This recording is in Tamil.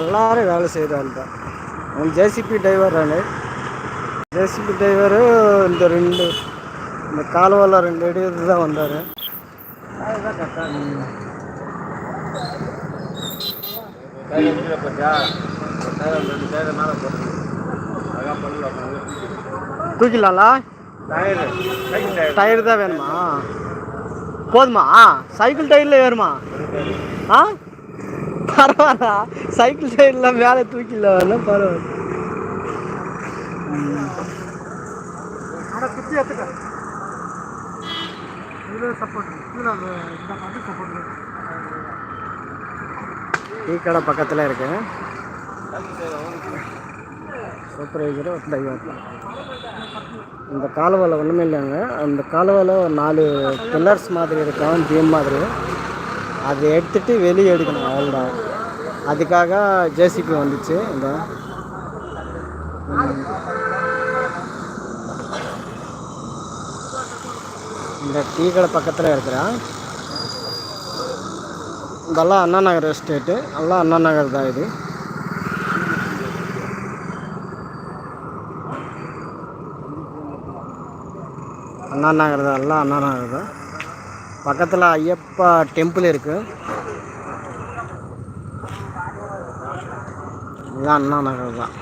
எல்லாரும் வேலை செய்கிறாங்க. அவன் ஜேசிபி டிரைவர். ஜேசிபி டிரைவரு இந்த காலுவெல்லாம் 2 அடி தான் வந்தார். தூக்கிடலாம்ல? டயர் தான் வேணுமா? போதுமா? சைக்கிள் டயரில் வேணுமா? ஆ, பரவாயில்ல. சைக்கிள் டயர்லாம் மேலே தூக்கிடல வேணும், பரவாயில்ல. டீ கடை பக்கத்தில் இருக்கு. Supervisor driver. இந்த காலுவலை ஒன்றுமே இல்லைங்க. அந்த காலுவலை 4 பில்லர்ஸ் மாதிரி இருக்கும், பீம் மாதிரி. அதை எடுத்துகிட்டு வெளியே எடுக்கணும், அவ்வளோதான். அதுக்காக ஜேசிபி வந்துச்சு. இந்த டீ கடை பக்கத்தில் இருக்கிறேன். இதெல்லாம் அண்ணா நகர் எஸ்டேட்டு. எல்லாம் அண்ணா நகர் தான். இது அண்ணா நகர் தான். எல்லாம் அண்ணா நகர் தான். பக்கத்தில் ஐயப்பா டெம்பிள் இருக்குது. இதுதான் அண்ணா நகர் தான்.